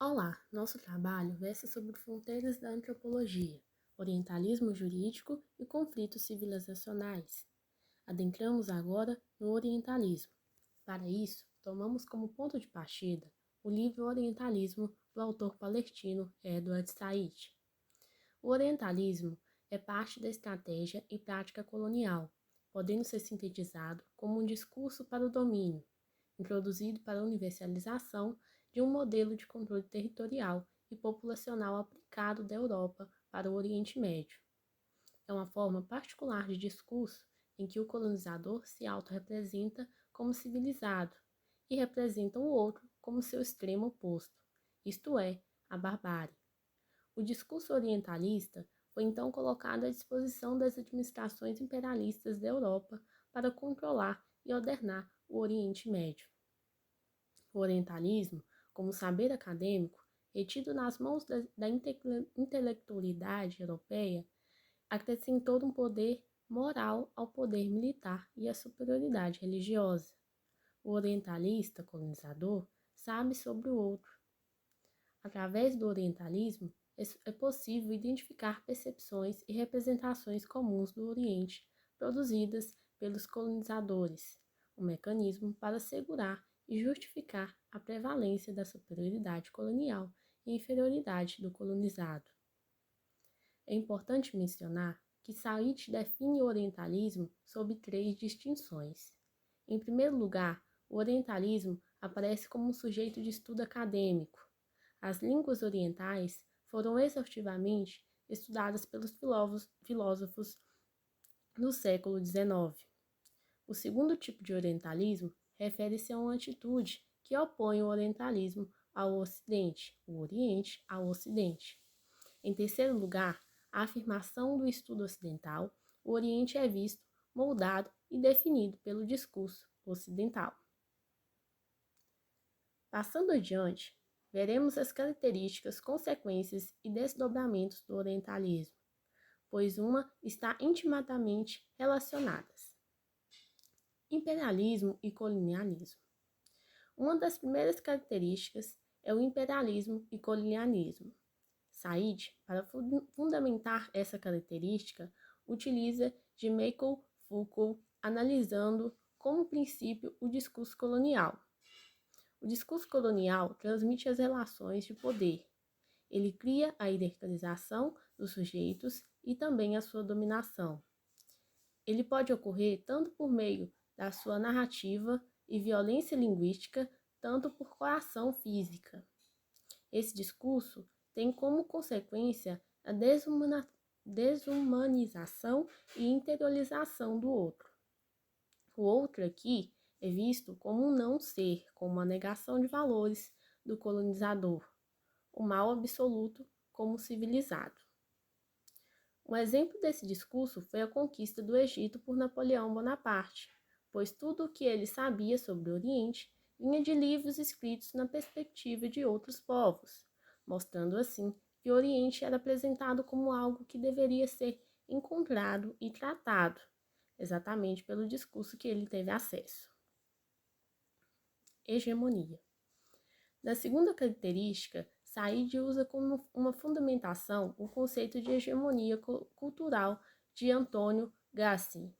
Olá, nosso trabalho versa sobre fronteiras da antropologia, orientalismo jurídico e conflitos civilizacionais. Adentramos agora no orientalismo. Para isso, tomamos como ponto de partida o livro Orientalismo do autor palestino Edward Said. O orientalismo é parte da estratégia e prática colonial, podendo ser sintetizado como um discurso para o domínio, introduzido para a universalização de um modelo de controle territorial e populacional aplicado da Europa para o Oriente Médio. É uma forma particular de discurso em que o colonizador se autorrepresenta como civilizado e representa o outro como seu extremo oposto, isto é, a barbárie. O discurso orientalista foi então colocado à disposição das administrações imperialistas da Europa para controlar e ordenar o Oriente Médio. O orientalismo, como saber acadêmico, retido nas mãos da intelectualidade europeia, acrescentou um poder moral ao poder militar e à superioridade religiosa. O orientalista colonizador sabe sobre o outro. Através do orientalismo, é possível identificar percepções e representações comuns do Oriente produzidas pelos colonizadores, um mecanismo para assegurar e justificar a prevalência da superioridade colonial e inferioridade do colonizado. É importante mencionar que Said define o orientalismo sob três distinções. Em primeiro lugar, o orientalismo aparece como um sujeito de estudo acadêmico. As línguas orientais foram exaustivamente estudadas pelos filósofos no século XIX. O segundo tipo de orientalismo refere-se a uma atitude que opõe o orientalismo ao Ocidente, o Oriente ao Ocidente. Em terceiro lugar, a afirmação do estudo ocidental, o Oriente é visto, moldado e definido pelo discurso ocidental. Passando adiante, veremos as características, consequências e desdobramentos do orientalismo, pois uma está intimamente relacionadas. Imperialismo e colonialismo. Uma das primeiras características é o imperialismo e colonialismo. Said, para fundamentar essa característica, utiliza de Michael Foucault analisando como princípio o discurso colonial. O discurso colonial transmite as relações de poder. Ele cria a hierarquização dos sujeitos e também a sua dominação. Ele pode ocorrer tanto por meio da sua narrativa e violência linguística, tanto por coação física. Esse discurso tem como consequência a desumanização e interiorização do outro. O outro aqui é visto como um não ser, como uma negação de valores do colonizador, o mal absoluto como civilizado. Um exemplo desse discurso foi a conquista do Egito por Napoleão Bonaparte, pois tudo o que ele sabia sobre o Oriente vinha de livros escritos na perspectiva de outros povos, mostrando assim que o Oriente era apresentado como algo que deveria ser encontrado e tratado, exatamente pelo discurso que ele teve acesso. Hegemonia. Na segunda característica, Said usa como uma fundamentação o conceito de hegemonia cultural de Antônio Gassi.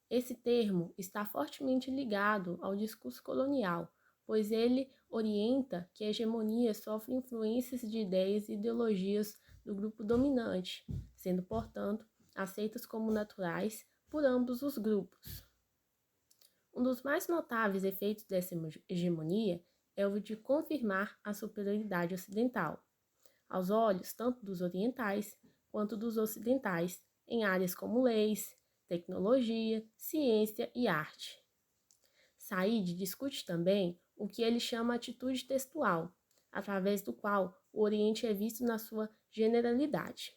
Esse termo está fortemente ligado ao discurso colonial, pois ele orienta que a hegemonia sofre influências de ideias e ideologias do grupo dominante, sendo, portanto, aceitas como naturais por ambos os grupos. Um dos mais notáveis efeitos dessa hegemonia é o de confirmar a superioridade ocidental, aos olhos tanto dos orientais quanto dos ocidentais, em áreas como leis, tecnologia, ciência e arte. Said discute também o que ele chama atitude textual, através do qual o Oriente é visto na sua generalidade.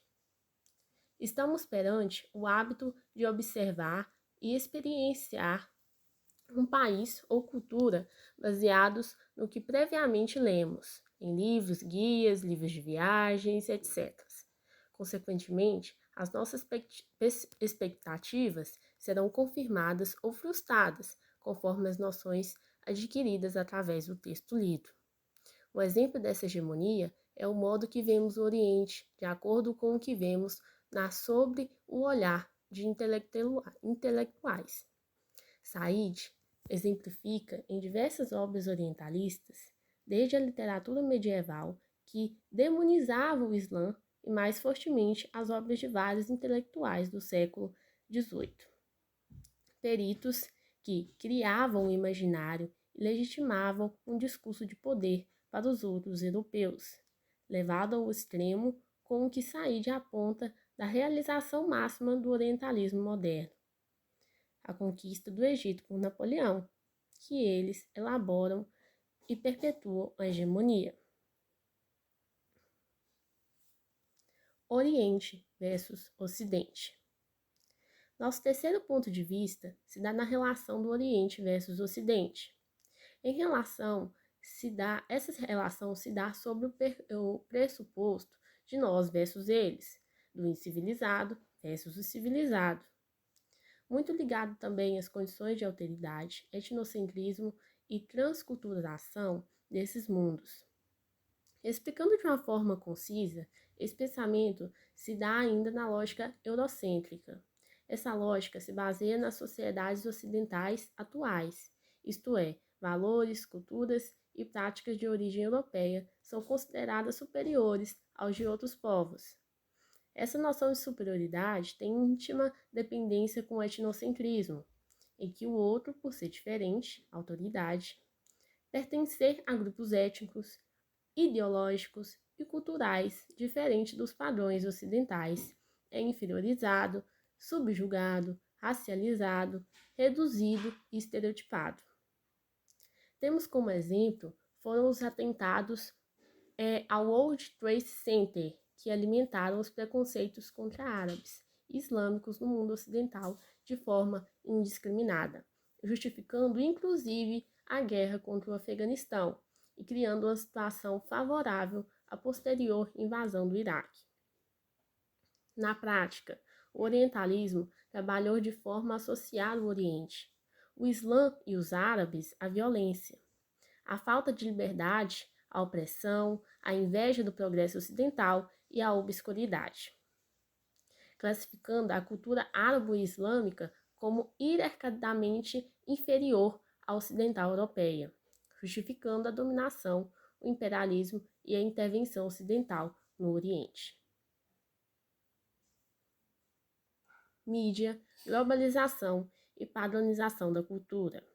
Estamos perante o hábito de observar e experienciar um país ou cultura baseados no que previamente lemos, em livros, guias, livros de viagens, etc. Consequentemente, as nossas expectativas serão confirmadas ou frustradas, conforme as noções adquiridas através do texto lido. Um exemplo dessa hegemonia é o modo que vemos o Oriente, de acordo com o que vemos sobre o olhar de intelectuais. Said exemplifica em diversas obras orientalistas, desde a literatura medieval, que demonizava o Islã, e mais fortemente as obras de vários intelectuais do século XVIII. Peritos que criavam o imaginário e legitimavam um discurso de poder para os outros europeus, levado ao extremo com o que Said aponta da realização máxima do orientalismo moderno, a conquista do Egito por Napoleão, que eles elaboram e perpetuam a hegemonia. Oriente versus Ocidente. Nosso terceiro ponto de vista se dá na relação do Oriente versus Ocidente. Essa relação se dá sobre o pressuposto de nós versus eles, do incivilizado versus o civilizado. Muito ligado também às condições de alteridade, etnocentrismo e transculturação desses mundos. Explicando de uma forma concisa, esse pensamento se dá ainda na lógica eurocêntrica. Essa lógica se baseia nas sociedades ocidentais atuais, isto é, valores, culturas e práticas de origem europeia são consideradas superiores aos de outros povos. Essa noção de superioridade tem íntima dependência com o etnocentrismo, em que o outro, por ser diferente, autoridade, pertencer a grupos étnicos, ideológicos e culturais diferentes dos padrões ocidentais, é inferiorizado, subjugado, racializado, reduzido e estereotipado. Temos como exemplo foram os atentados ao World Trade Center, que alimentaram os preconceitos contra árabes e islâmicos no mundo ocidental de forma indiscriminada, justificando inclusive a guerra contra o Afeganistão e criando uma situação favorável à posterior invasão do Iraque. Na prática, o orientalismo trabalhou de forma a associar o Oriente, o Islã e os árabes à violência, à falta de liberdade, à opressão, à inveja do progresso ocidental e à obscuridade, classificando a cultura árabo-islâmica como hierarquicamente inferior à ocidental europeia, justificando a dominação, o imperialismo e a intervenção ocidental no Oriente. Mídia, globalização e padronização da cultura.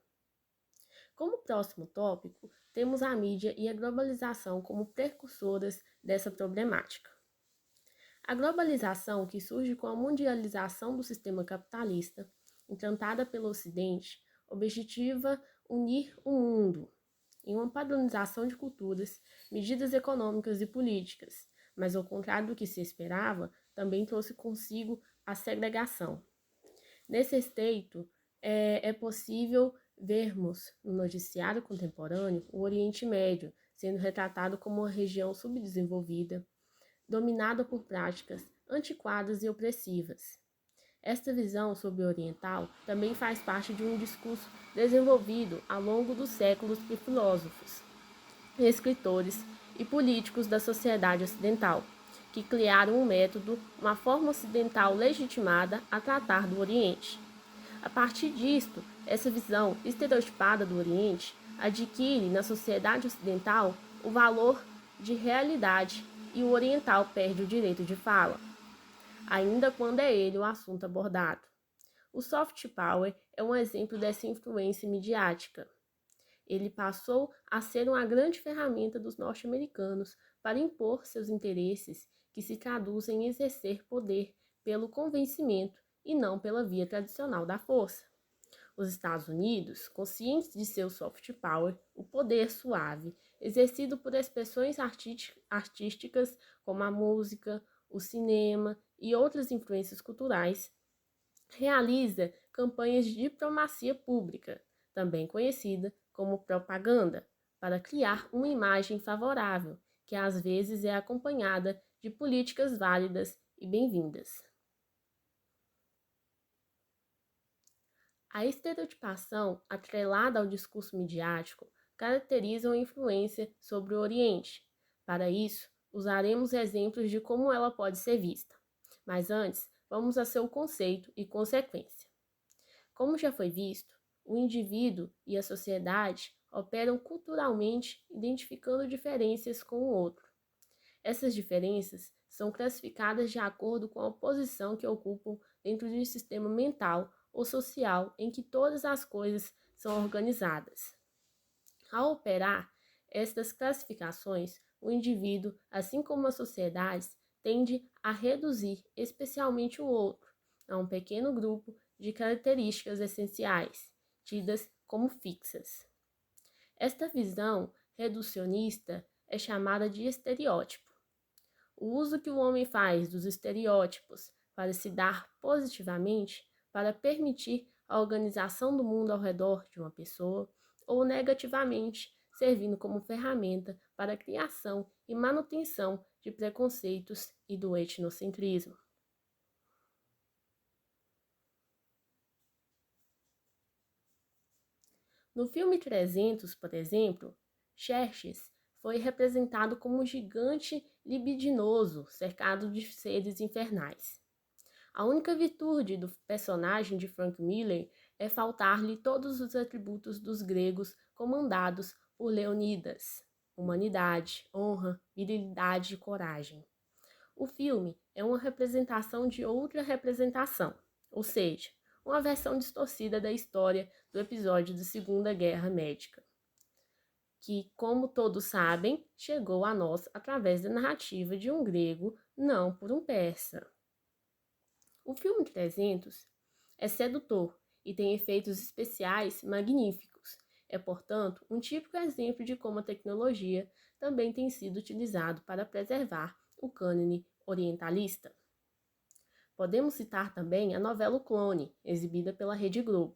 Como próximo tópico, temos a mídia e a globalização como precursoras dessa problemática. A globalização, que surge com a mundialização do sistema capitalista, implantada pelo Ocidente, objetiva unir o mundo em uma padronização de culturas, medidas econômicas e políticas, mas ao contrário do que se esperava, também trouxe consigo a segregação. Nesse esteito, é possível vermos no noticiário contemporâneo o Oriente Médio sendo retratado como uma região subdesenvolvida, dominada por práticas antiquadas e opressivas. Esta visão sobre o oriental também faz parte de um discurso desenvolvido ao longo dos séculos por filósofos, escritores e políticos da sociedade ocidental, que criaram um método, uma forma ocidental legitimada a tratar do Oriente. A partir disto, essa visão estereotipada do Oriente adquire na sociedade ocidental o valor de realidade e o oriental perde o direito de fala, ainda quando é ele o assunto abordado. O soft power é um exemplo dessa influência midiática. Ele passou a ser uma grande ferramenta dos norte-americanos para impor seus interesses, que se traduzem em exercer poder pelo convencimento e não pela via tradicional da força. Os Estados Unidos, conscientes de seu soft power, o poder suave, exercido por expressões artísticas como a música, o cinema e outras influências culturais, realiza campanhas de diplomacia pública, também conhecida como propaganda, para criar uma imagem favorável, que às vezes é acompanhada de políticas válidas e bem-vindas. A estereotipação, atrelada ao discurso midiático, caracterizam a influência sobre o Oriente. Para isso, usaremos exemplos de como ela pode ser vista. Mas antes, vamos a seu conceito e consequência. Como já foi visto, o indivíduo e a sociedade operam culturalmente identificando diferenças com o outro. Essas diferenças são classificadas de acordo com a posição que ocupam dentro de um sistema mental ou social em que todas as coisas são organizadas. Ao operar estas classificações, o indivíduo, assim como as sociedades, tende a reduzir especialmente o outro a um pequeno grupo de características essenciais, tidas como fixas. Esta visão reducionista é chamada de estereótipo. O uso que o homem faz dos estereótipos para se dar positivamente, para permitir a organização do mundo ao redor de uma pessoa, ou negativamente, servindo como ferramenta para a criação e manutenção de preconceitos e do etnocentrismo. No filme 300, por exemplo, Xerxes foi representado como um gigante libidinoso, cercado de seres infernais. A única virtude do personagem de Frank Miller é faltar-lhe todos os atributos dos gregos comandados por Leonidas: humanidade, honra, virilidade e coragem. O filme é uma representação de outra representação, ou seja, uma versão distorcida da história do episódio da Segunda Guerra Médica, que, como todos sabem, chegou a nós através da narrativa de um grego, não por um persa. O filme 300 é sedutor e tem efeitos especiais magníficos. É, portanto, um típico exemplo de como a tecnologia também tem sido utilizado para preservar o cânone orientalista. Podemos citar também a novela O Clone, exibida pela Rede Globo.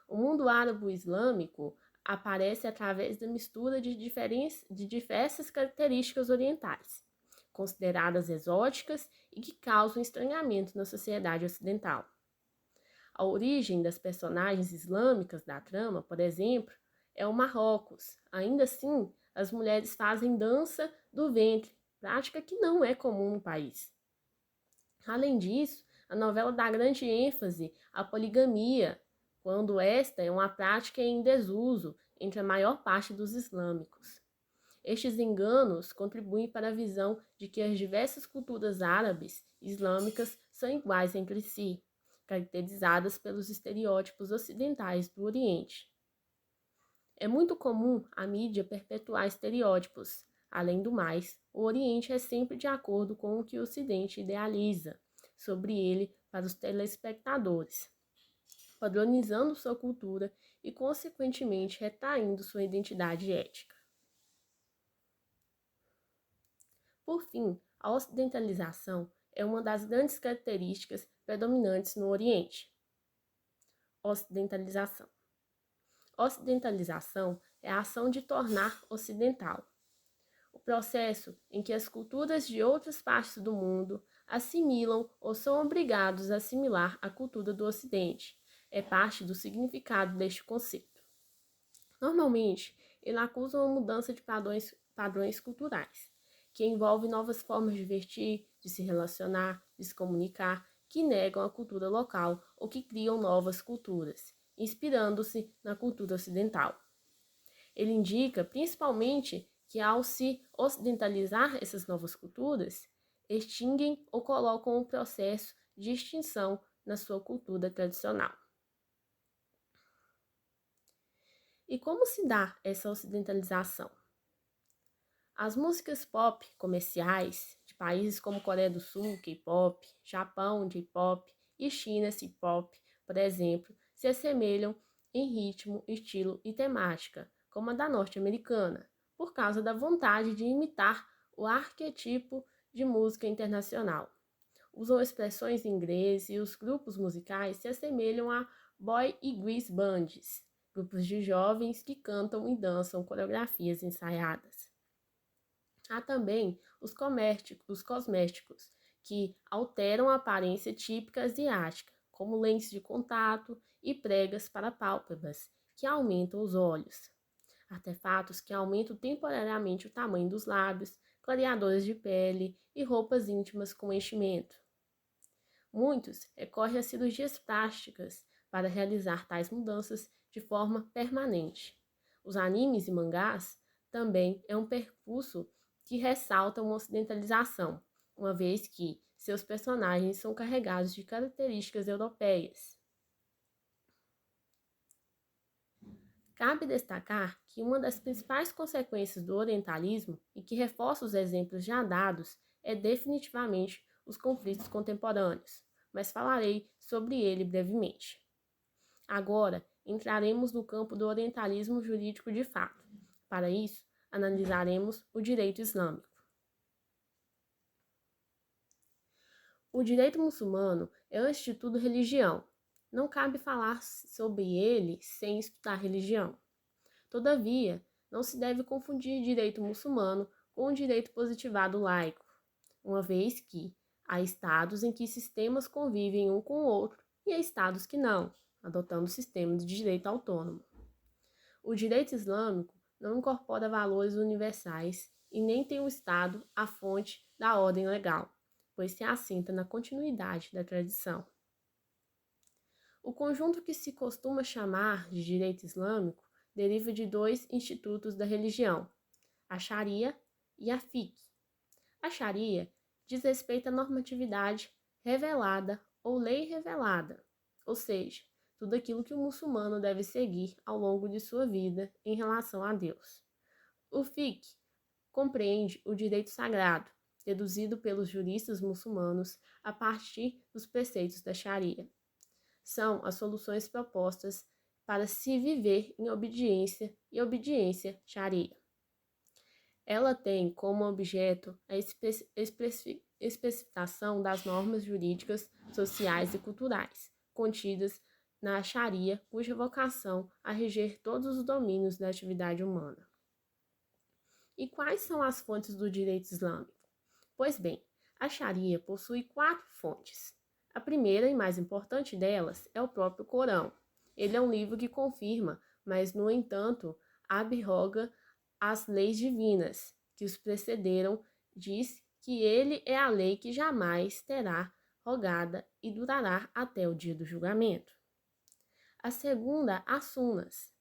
O mundo árabe-islâmico aparece através da mistura de diversas características orientais, consideradas exóticas e que causam estranhamento na sociedade ocidental. A origem das personagens islâmicas da trama, por exemplo, é o Marrocos. Ainda assim, as mulheres fazem dança do ventre, prática que não é comum no país. Além disso, a novela dá grande ênfase à poligamia, quando esta é uma prática em desuso entre a maior parte dos islâmicos. Estes enganos contribuem para a visão de que as diversas culturas árabes e islâmicas são iguais entre si, caracterizadas pelos estereótipos ocidentais do Oriente. É muito comum a mídia perpetuar estereótipos. Além do mais, o Oriente é sempre de acordo com o que o Ocidente idealiza sobre ele para os telespectadores, padronizando sua cultura e, consequentemente, retraindo sua identidade ética. Por fim, a ocidentalização é uma das grandes características predominantes no Oriente. Ocidentalização. Ocidentalização é a ação de tornar ocidental. O processo em que as culturas de outras partes do mundo assimilam ou são obrigados a assimilar a cultura do Ocidente é parte do significado deste conceito. Normalmente, ele acusa uma mudança de padrões culturais, que envolve novas formas de vestir, de se relacionar, de se comunicar, que negam a cultura local ou que criam novas culturas, inspirando-se na cultura ocidental. Ele indica, principalmente, que ao se ocidentalizar essas novas culturas, extinguem ou colocam um processo de extinção na sua cultura tradicional. E como se dá essa ocidentalização? As músicas pop comerciais de países como Coreia do Sul, K-pop, Japão, J-pop e China, C-pop, por exemplo, se assemelham em ritmo, estilo e temática, como a da norte-americana, por causa da vontade de imitar o arquétipo de música internacional. Usam expressões em inglês e os grupos musicais se assemelham a boy e girls bands, grupos de jovens que cantam e dançam coreografias ensaiadas. Há também os cosméticos, que alteram a aparência típica asiática, como lentes de contato e pregas para pálpebras, que aumentam os olhos. artefatos que aumentam temporariamente o tamanho dos lábios, clareadores de pele e roupas íntimas com enchimento. Muitos recorrem a cirurgias plásticas para realizar tais mudanças de forma permanente. Os animes e mangás também é um percurso que ressalta uma ocidentalização, uma vez que seus personagens são carregados de características europeias. Cabe destacar que uma das principais consequências do orientalismo, e que reforça os exemplos já dados, é definitivamente os conflitos contemporâneos, mas falarei sobre ele brevemente. Agora, entraremos no campo do orientalismo jurídico de fato. Para isso, analisaremos o direito islâmico. O direito muçulmano é um instituto religião. Não cabe falar sobre ele sem estudar religião. Todavia, não se deve confundir direito muçulmano com o direito positivado laico, uma vez que há estados em que sistemas convivem um com o outro e há estados que não, adotando o sistema de direito autônomo. O direito islâmico não incorpora valores universais e nem tem o Estado a fonte da ordem legal, pois se assenta na continuidade da tradição. O conjunto que se costuma chamar de direito islâmico deriva de dois institutos da religião, a Sharia e a Fiqh. A Sharia diz respeito à normatividade revelada ou lei revelada, ou seja, tudo aquilo que o muçulmano deve seguir ao longo de sua vida em relação a Deus. O Fiqh compreende o direito sagrado, deduzido pelos juristas muçulmanos a partir dos preceitos da Sharia. São as soluções propostas para se viver em obediência e obediência Sharia. Ela tem como objeto a especificação das normas jurídicas, sociais e culturais, contidas na Sharia, cuja vocação a reger todos os domínios da atividade humana. E quais são as fontes do direito islâmico? Pois bem, a Sharia possui 4 fontes. A primeira e mais importante delas é o próprio Corão. Ele é um livro que confirma, mas, no entanto, abroga as leis divinas que os precederam, diz que ele é a lei que jamais terá rogada e durará até o dia do julgamento. A segunda, as sunas.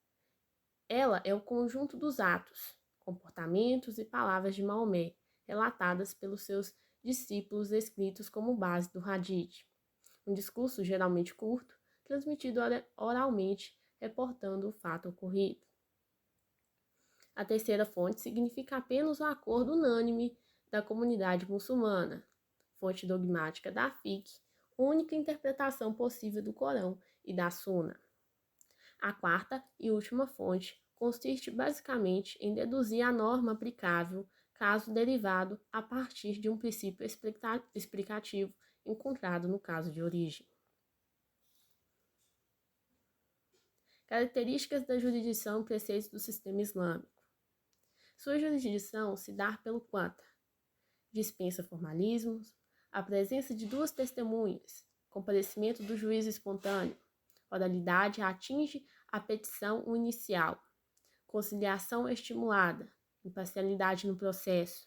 Ela é o conjunto dos atos, comportamentos e palavras de Maomé, relatadas pelos seus discípulos escritos como base do Hadith. Um discurso geralmente curto, transmitido oralmente, reportando o fato ocorrido. A terceira fonte significa apenas o acordo unânime da comunidade muçulmana, fonte dogmática da Fiqh, única interpretação possível do Corão e da Sunna. A quarta e última fonte consiste basicamente em deduzir a norma aplicável, caso derivado a partir de um princípio explicativo encontrado no caso de origem. Características da jurisdição e preceitos do sistema islâmico. Sua jurisdição se dá pelo quanta, dispensa formalismos, a presença de 2 testemunhas, comparecimento do juízo espontâneo, oralidade atinge a petição inicial, conciliação estimulada, imparcialidade no processo,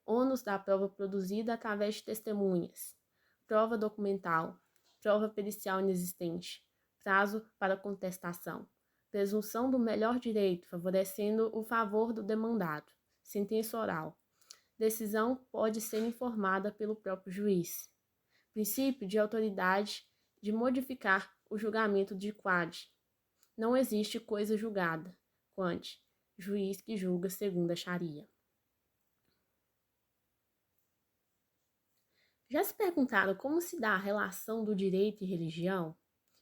ônus da prova produzida através de testemunhas, prova documental, prova pericial inexistente, prazo para contestação, presunção do melhor direito, favorecendo o favor do demandado, sentença oral. Decisão pode ser informada pelo próprio juiz. Princípio de autoridade de modificar o julgamento de quad. Não existe coisa julgada, quant, juiz que julga segundo a Sharia. Já se perguntaram como se dá a relação do direito e religião?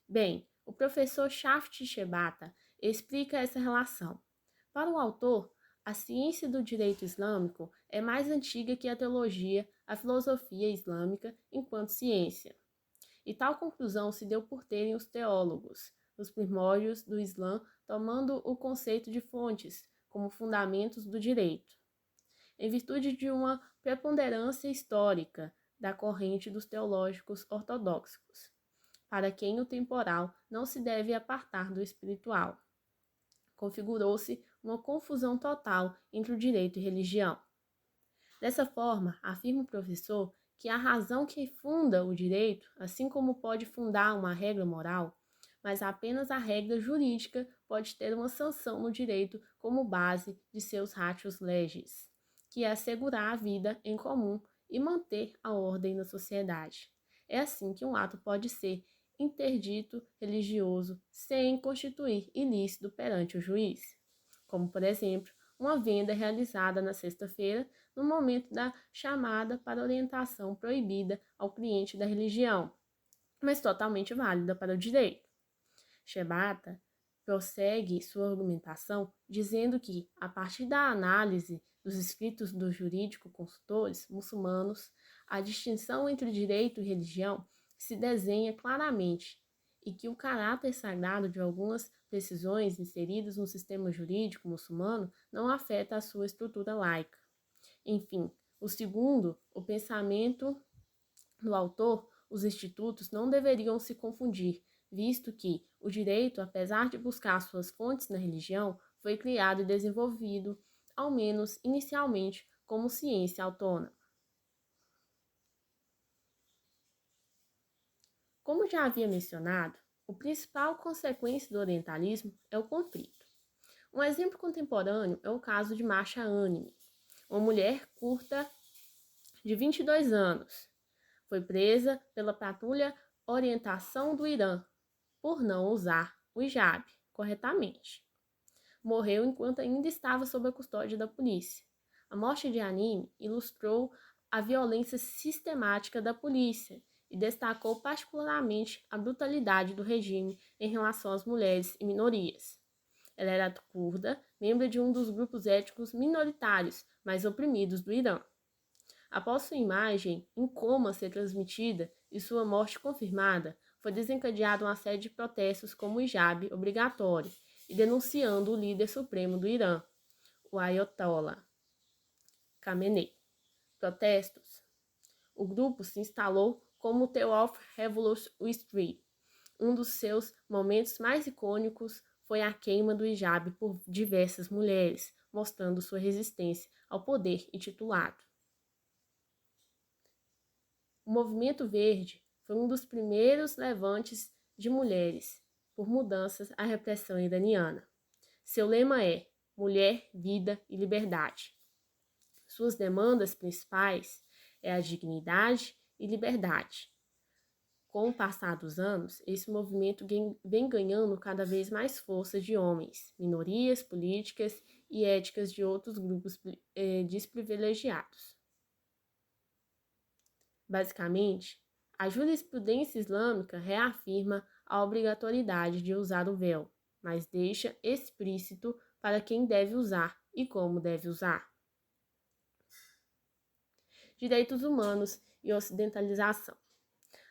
Bem, o professor Shaft Shebata explica essa relação. Para o autor, a ciência do direito islâmico é mais antiga que a teologia, a filosofia islâmica enquanto ciência. E tal conclusão se deu por terem os teólogos, nos primórdios do Islã, tomando o conceito de fontes como fundamentos do direito, em virtude de uma preponderância histórica da corrente dos teológicos ortodoxos, para quem o temporal não se deve apartar do espiritual. Configurou-se uma confusão total entre o direito e religião. Dessa forma, afirma o professor que a razão que funda o direito, assim como pode fundar uma regra moral, mas apenas a regra jurídica pode ter uma sanção no direito como base de seus ratios legis, que é assegurar a vida em comum e manter a ordem na sociedade. É assim que um ato pode ser interdito religioso sem constituir ilícito perante o juiz, como, por exemplo, uma venda realizada na sexta-feira no momento da chamada para orientação proibida ao cliente da religião, mas totalmente válida para o direito. Shebata prossegue sua argumentação dizendo que, a partir da análise dos escritos dos jurídico-consultores muçulmanos, a distinção entre direito e religião se desenha claramente e que o caráter sagrado de algumas precisões inseridas no sistema jurídico muçulmano não afeta a sua estrutura laica. Enfim, o pensamento do autor, os institutos não deveriam se confundir, visto que o direito, apesar de buscar suas fontes na religião, foi criado e desenvolvido, ao menos inicialmente, como ciência autônoma. Como já havia mencionado, a principal consequência do orientalismo é o conflito. Um exemplo contemporâneo é o caso de Masha Amini, uma mulher curda de 22 anos. Foi presa pela patrulha orientação do Irã por não usar o hijab corretamente. Morreu enquanto ainda estava sob a custódia da polícia. A morte de Amini ilustrou a violência sistemática da polícia e destacou particularmente a brutalidade do regime em relação às mulheres e minorias. Ela era curda, membro de um dos grupos étnicos minoritários mais oprimidos do Irã. Após sua imagem em coma ser transmitida e sua morte confirmada, foi desencadeada uma série de protestos como o hijab obrigatório e denunciando o líder supremo do Irã, o Ayatollah Khamenei. Protestos. O grupo se instalou como o 12th Revolution Street. Um dos seus momentos mais icônicos foi a queima do hijab por diversas mulheres, mostrando sua resistência ao poder intitulado. O movimento verde foi um dos primeiros levantes de mulheres por mudanças à repressão iraniana. Seu lema é Mulher, Vida e Liberdade. Suas demandas principais é a dignidade e liberdade. Com o passar dos anos, esse movimento vem ganhando cada vez mais força de homens, minorias políticas e étnicas de outros grupos desprivilegiados. Basicamente, a jurisprudência islâmica reafirma a obrigatoriedade de usar o véu, mas deixa explícito para quem deve usar e como deve usar. Direitos humanos e ocidentalização.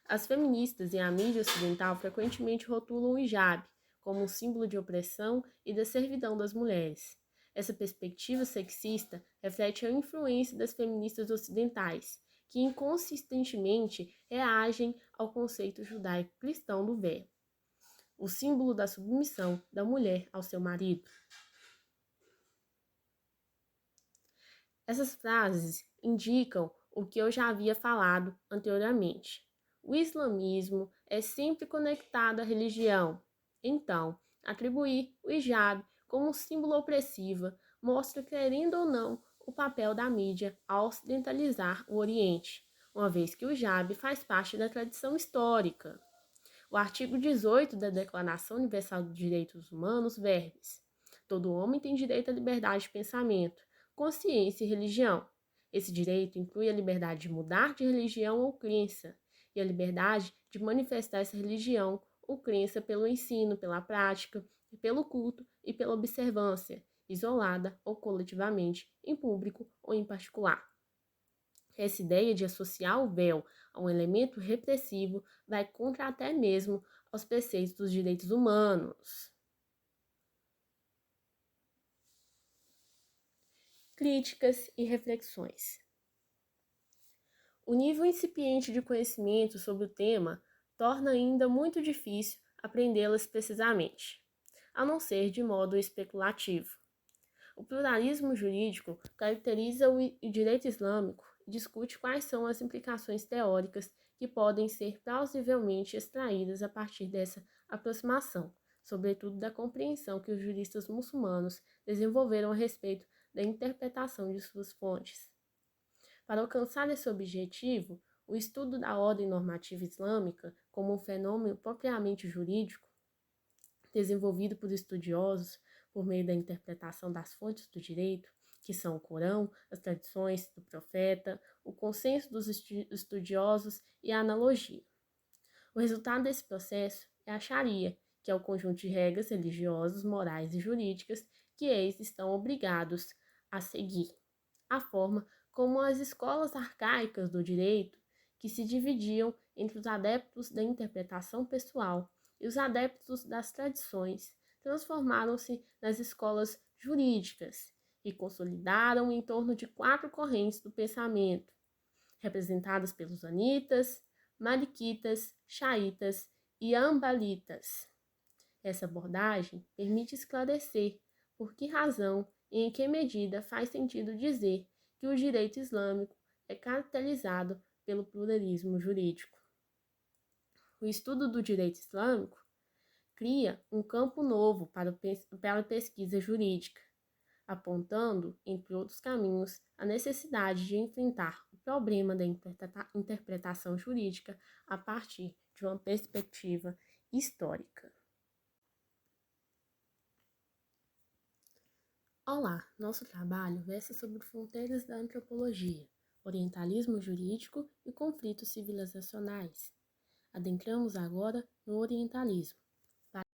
As feministas e a mídia ocidental frequentemente rotulam o hijab como um símbolo de opressão e da servidão das mulheres. Essa perspectiva sexista reflete a influência das feministas ocidentais, que inconsistentemente reagem ao conceito judaico-cristão do véu, o símbolo da submissão da mulher ao seu marido. Essas frases indicam o que eu já havia falado anteriormente. O islamismo é sempre conectado à religião. Então, atribuir o hijab como um símbolo opressivo mostra, querendo ou não, o papel da mídia ao ocidentalizar o Oriente, uma vez que o hijab faz parte da tradição histórica. O artigo 18 da Declaração Universal dos Direitos Humanos verbes: todo homem tem direito à liberdade de pensamento, consciência e religião. Esse direito inclui a liberdade de mudar de religião ou crença e a liberdade de manifestar essa religião ou crença pelo ensino, pela prática, pelo culto e pela observância, isolada ou coletivamente, em público ou em particular. Essa ideia de associar o véu a um elemento repressivo vai contra até mesmo aos preceitos dos direitos humanos. Críticas e reflexões. O nível incipiente de conhecimento sobre o tema torna ainda muito difícil aprendê-las precisamente, a não ser de modo especulativo. O pluralismo jurídico caracteriza o direito islâmico e discute quais são as implicações teóricas que podem ser plausivelmente extraídas a partir dessa aproximação, sobretudo da compreensão que os juristas muçulmanos desenvolveram a respeito da interpretação de suas fontes. Para alcançar esse objetivo, o estudo da ordem normativa islâmica como um fenômeno propriamente jurídico, desenvolvido por estudiosos por meio da interpretação das fontes do direito, que são o Corão, as tradições do profeta, o consenso dos estudiosos e a analogia. O resultado desse processo é a Sharia, que é o conjunto de regras religiosas, morais e jurídicas que eles estão obrigados a seguir. A forma como as escolas arcaicas do direito, que se dividiam entre os adeptos da interpretação pessoal e os adeptos das tradições, transformaram-se nas escolas jurídicas e consolidaram em torno de 4 correntes do pensamento, representadas pelos anitas, maliquitas, xaitas e ambalitas. Essa abordagem permite esclarecer por que razão e em que medida faz sentido dizer que o direito islâmico é caracterizado pelo pluralismo jurídico. O estudo do direito islâmico cria um campo novo para a pesquisa jurídica, apontando, entre outros caminhos, a necessidade de enfrentar o problema da interpretação jurídica a partir de uma perspectiva histórica. Olá, nosso trabalho versa sobre fronteiras da antropologia, orientalismo jurídico e conflitos civilizacionais. Adentramos agora no orientalismo.